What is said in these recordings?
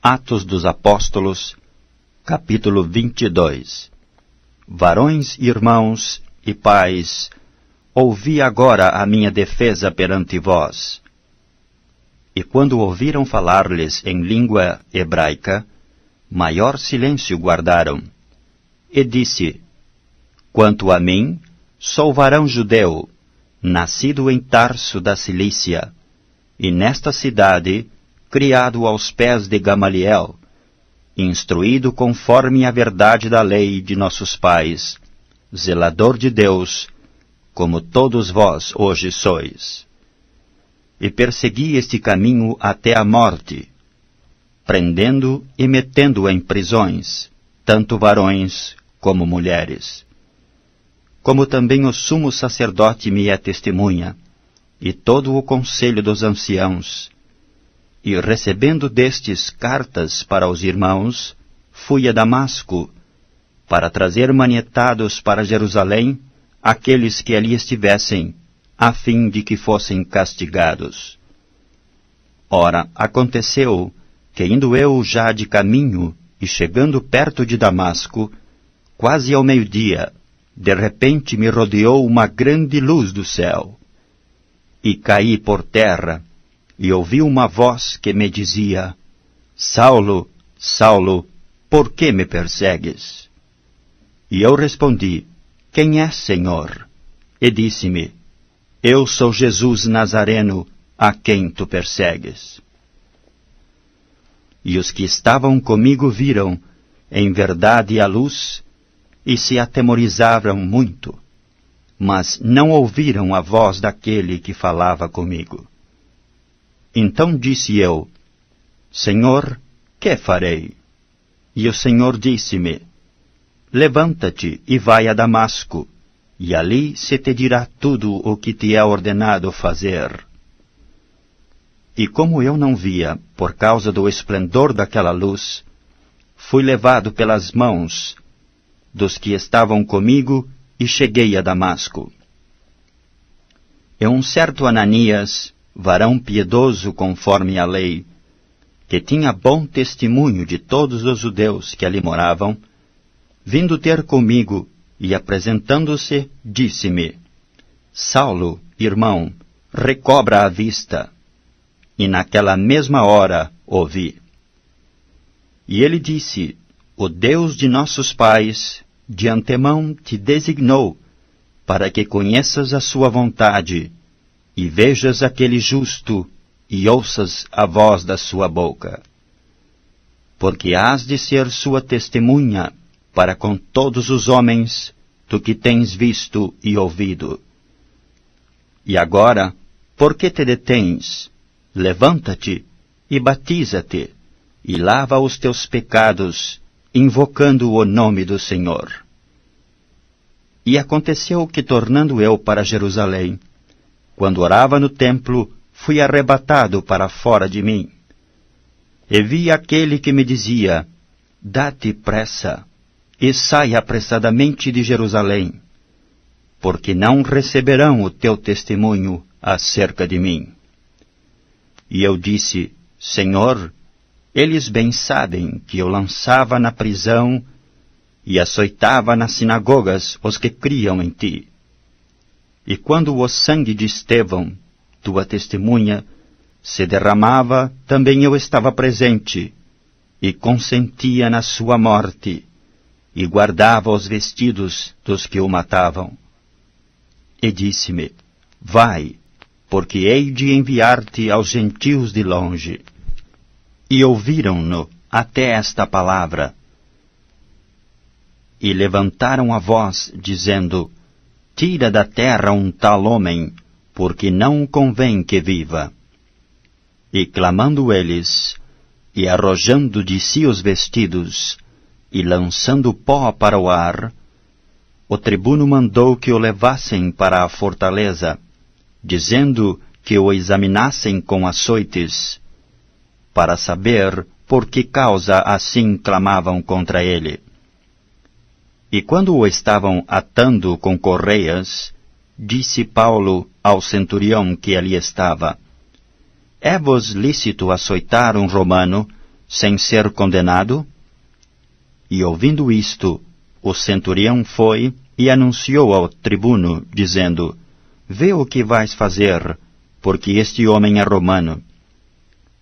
Atos dos Apóstolos, capítulo 22. Varões, irmãos e pais, ouvi agora a minha defesa perante vós. E quando ouviram falar-lhes em língua hebraica, maior silêncio guardaram. E disse: Quanto a mim, sou varão judeu, nascido em Tarso da Cilícia, e nesta cidade, criado aos pés de Gamaliel, instruído conforme a verdade da lei de nossos pais, zelador de Deus, como todos vós hoje sois. E persegui este caminho até a morte, prendendo e metendo em prisões, tanto varões como mulheres. Como também o sumo sacerdote me é testemunha, e todo o conselho dos anciãos. E recebendo destes cartas para os irmãos, fui a Damasco, para trazer manietados para Jerusalém aqueles que ali estivessem, a fim de que fossem castigados. Ora, aconteceu que, indo eu já de caminho e chegando perto de Damasco, quase ao meio-dia, de repente me rodeou uma grande luz do céu. E caí por terra, e ouvi uma voz que me dizia: Saulo, Saulo, por que me persegues? E eu respondi: Quem és, Senhor? E disse-me: Eu sou Jesus Nazareno, a quem tu persegues. E os que estavam comigo viram, em verdade, a luz, e se atemorizaram muito, mas não ouviram a voz daquele que falava comigo. Então disse eu: Senhor, que farei? E o Senhor disse-me: Levanta-te e vai a Damasco, e ali se te dirá tudo o que te é ordenado fazer. E como eu não via, por causa do esplendor daquela luz, fui levado pelas mãos dos que estavam comigo e cheguei a Damasco. E um certo Ananias, varão piedoso conforme a lei, que tinha bom testemunho de todos os judeus que ali moravam, vindo ter comigo e apresentando-se, disse-me: Saulo, irmão, recobra a vista. E naquela mesma hora ouvi. E ele disse: O Deus de nossos pais de antemão te designou para que conheças a sua vontade e vejas aquele justo e ouças a voz da sua boca. Porque hás de ser sua testemunha para com todos os homens do que tens visto e ouvido. E agora, por que te detens? Levanta-te e batiza-te, e lava os teus pecados, invocando o nome do Senhor. E aconteceu que, tornando eu para Jerusalém, quando orava no templo, fui arrebatado para fora de mim. E vi aquele que me dizia: Dá-te pressa, e sai apressadamente de Jerusalém, porque não receberão o teu testemunho acerca de mim. E eu disse: Senhor, eles bem sabem que eu lançava na prisão e açoitava nas sinagogas os que criam em ti. E quando o sangue de Estevão, tua testemunha, se derramava, também eu estava presente, e consentia na sua morte, e guardava os vestidos dos que o matavam. E disse-me: Vai, porque hei de enviar-te aos gentios de longe. E ouviram-no até esta palavra. E levantaram a voz, dizendo: Tira da terra um tal homem, porque não convém que viva. E clamando eles, e arrojando de si os vestidos, e lançando pó para o ar, o tribuno mandou que o levassem para a fortaleza, dizendo que o examinassem com açoites, para saber por que causa assim clamavam contra ele. E quando o estavam atando com correias, disse Paulo ao centurião que ali estava: É-vos lícito açoitar um romano, sem ser condenado? E ouvindo isto, o centurião foi e anunciou ao tribuno, dizendo: Vê o que vais fazer, porque este homem é romano.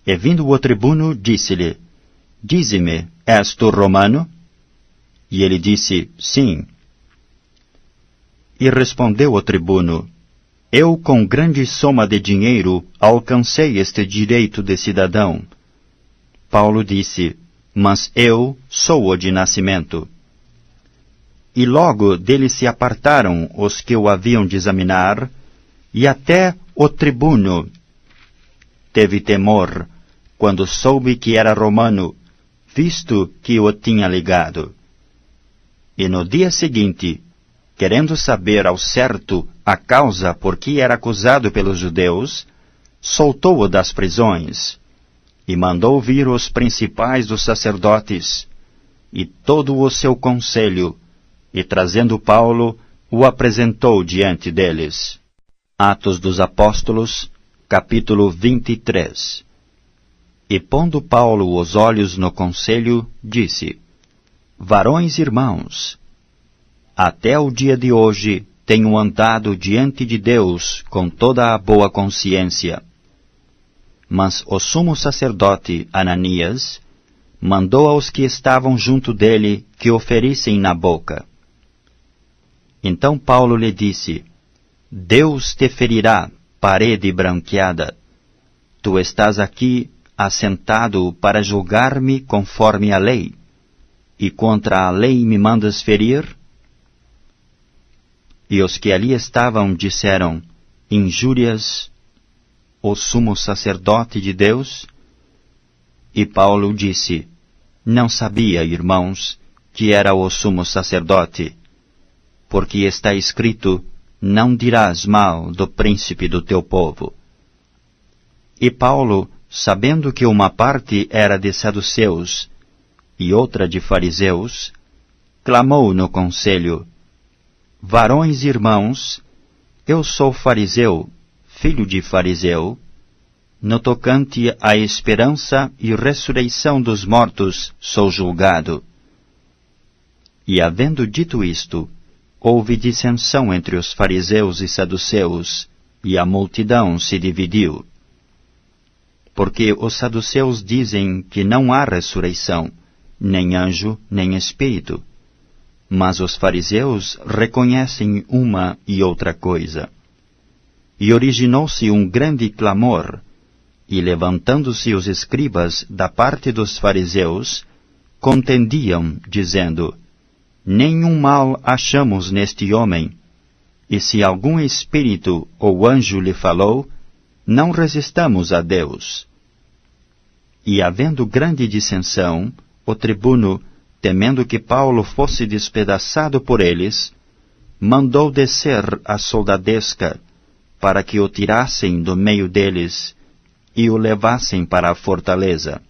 E vindo o tribuno, disse-lhe: Dize-me, és tu romano? E ele disse: Sim. E respondeu o tribuno: Eu, com grande soma de dinheiro, alcancei este direito de cidadão. Paulo disse: Mas eu sou o de nascimento. E logo dele se apartaram os que o haviam de examinar, e até o tribuno teve temor, quando soube que era romano, visto que o tinha ligado. E no dia seguinte, querendo saber ao certo a causa por que era acusado pelos judeus, soltou-o das prisões, e mandou vir os principais dos sacerdotes, e todo o seu conselho, e trazendo Paulo, o apresentou diante deles. Atos dos Apóstolos, capítulo 23. E pondo Paulo os olhos no conselho, disse: Varões irmãos, até o dia de hoje tenho andado diante de Deus com toda a boa consciência. Mas o sumo sacerdote Ananias mandou aos que estavam junto dele que o ferissem na boca. Então Paulo lhe disse: Deus te ferirá, parede branqueada. Tu estás aqui assentado para julgar-me conforme a lei, e contra a lei me mandas ferir? E os que ali estavam disseram: Injúrias o sumo sacerdote de Deus? E Paulo disse: Não sabia, irmãos, que era o sumo sacerdote, porque está escrito: Não dirás mal do príncipe do teu povo. E Paulo, sabendo que uma parte era de saduceus e outra de fariseus, clamou no conselho: Varões irmãos, eu sou fariseu, filho de fariseu. No tocante à esperança e ressurreição dos mortos sou julgado. E havendo dito isto, houve dissensão entre os fariseus e saduceus, e a multidão se dividiu. Porque os saduceus dizem que não há ressurreição, nem anjo, nem espírito. Mas os fariseus reconhecem uma e outra coisa. E originou-se um grande clamor, e levantando-se os escribas da parte dos fariseus, contendiam, dizendo: Nenhum mal achamos neste homem, e se algum espírito ou anjo lhe falou, não resistamos a Deus. E havendo grande dissensão, o tribuno, temendo que Paulo fosse despedaçado por eles, mandou descer a soldadesca, para que o tirassem do meio deles e o levassem para a fortaleza.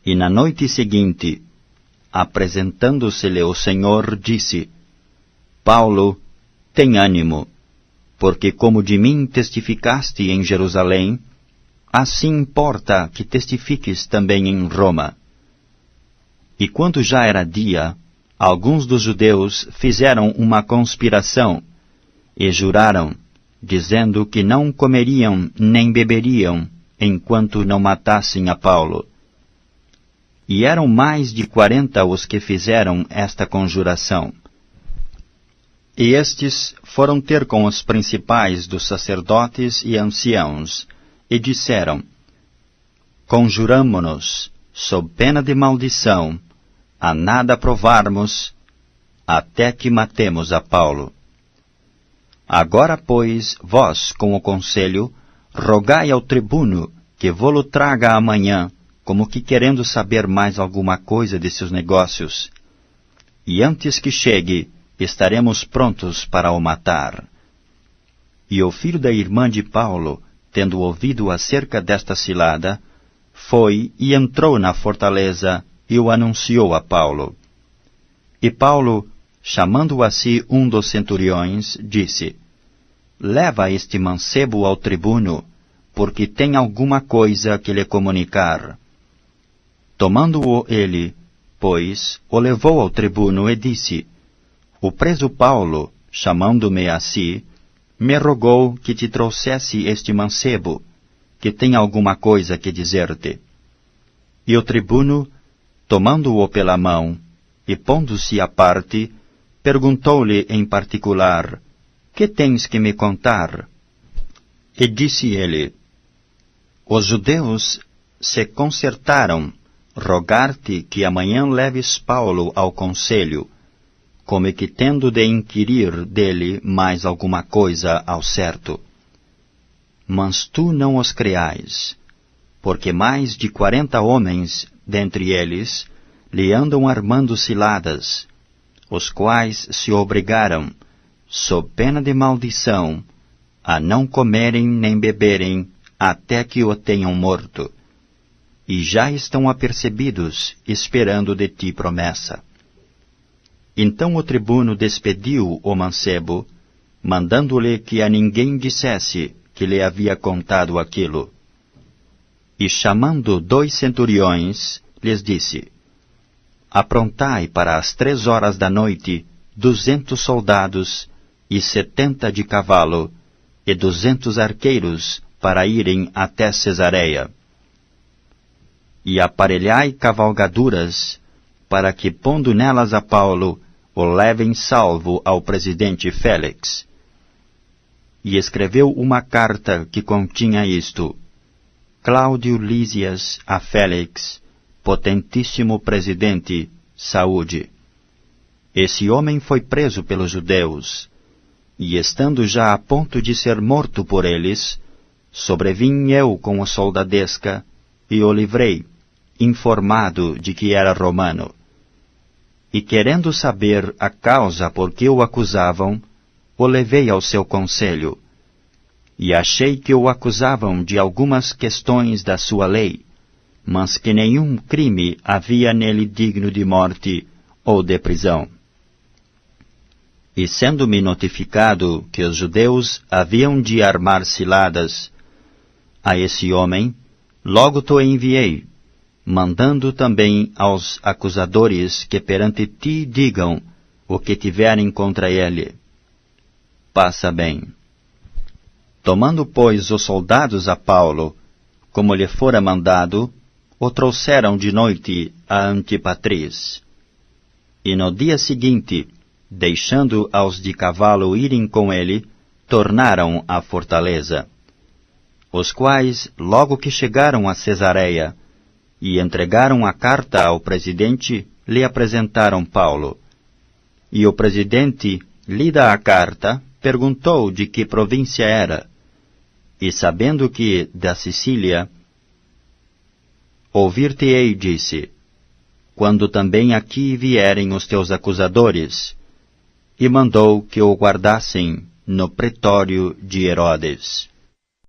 E na noite seguinte, apresentando-se-lhe o Senhor, disse: Paulo, tem ânimo, porque como de mim testificaste em Jerusalém, assim importa que testifiques também em Roma. E quando já era dia, alguns dos judeus fizeram uma conspiração e juraram, dizendo que não comeriam nem beberiam enquanto não matassem a Paulo. E eram mais de 40 os que fizeram esta conjuração. E estes foram ter com os principais dos sacerdotes e anciãos, e disseram: Conjuramo-nos, sob pena de maldição, a nada provarmos, até que matemos a Paulo. Agora, pois, vós, com o conselho, rogai ao tribuno que vô-lo traga amanhã, como que querendo saber mais alguma coisa de seus negócios. E antes que chegue, estaremos prontos para o matar. E o filho da irmã de Paulo, tendo ouvido acerca desta cilada, foi e entrou na fortaleza e o anunciou a Paulo. E Paulo, chamando a si um dos centuriões, disse: Leva este mancebo ao tribuno, porque tem alguma coisa que lhe comunicar. Tomando-o ele, pois, o levou ao tribuno e disse: O preso Paulo, chamando-me a si, me rogou que te trouxesse este mancebo, que tem alguma coisa que dizer-te. E o tribuno, tomando-o pela mão, e pondo-se à parte, perguntou-lhe em particular: Que tens que me contar? E disse ele: Os judeus se concertaram rogar-te que amanhã leves Paulo ao conselho, como que tendo de inquirir dele mais alguma coisa ao certo. Mas tu não os creais, porque mais de 40 homens, dentre eles, lhe andam armando ciladas, os quais se obrigaram, sob pena de maldição, a não comerem nem beberem até que o tenham morto, e já estão apercebidos, esperando de ti promessa. Então o tribuno despediu o mancebo, mandando-lhe que a ninguém dissesse que lhe havia contado aquilo. E chamando 2 centuriões, lhes disse: Aprontai para as 3 horas da noite 200 soldados e 70 de cavalo, e 200 arqueiros para irem até Cesareia. E aparelhai cavalgaduras, para que, pondo nelas a Paulo, o levem salvo ao presidente Félix. E escreveu uma carta que continha isto: Cláudio Lísias a Félix, potentíssimo presidente, saúde. Esse homem foi preso pelos judeus, e estando já a ponto de ser morto por eles, sobrevim eu com a soldadesca, e o livrei, informado de que era romano. E querendo saber a causa por que o acusavam, o levei ao seu conselho. E achei que o acusavam de algumas questões da sua lei, mas que nenhum crime havia nele digno de morte ou de prisão. E sendo-me notificado que os judeus haviam de armar ciladas a esse homem, logo te enviei, mandando também aos acusadores que perante ti digam o que tiverem contra ele. Passa bem. Tomando, pois, os soldados a Paulo, como lhe fora mandado, o trouxeram de noite a Antipatris. E no dia seguinte, deixando aos de cavalo irem com ele, tornaram à fortaleza. Os quais, logo que chegaram a Cesareia, e entregaram a carta ao presidente, lhe apresentaram Paulo. E o presidente, lida a carta, perguntou de que província era, e sabendo que da Sicília, ouvir-te-ei, disse, quando também aqui vierem os teus acusadores, e mandou que o guardassem no pretório de Herodes.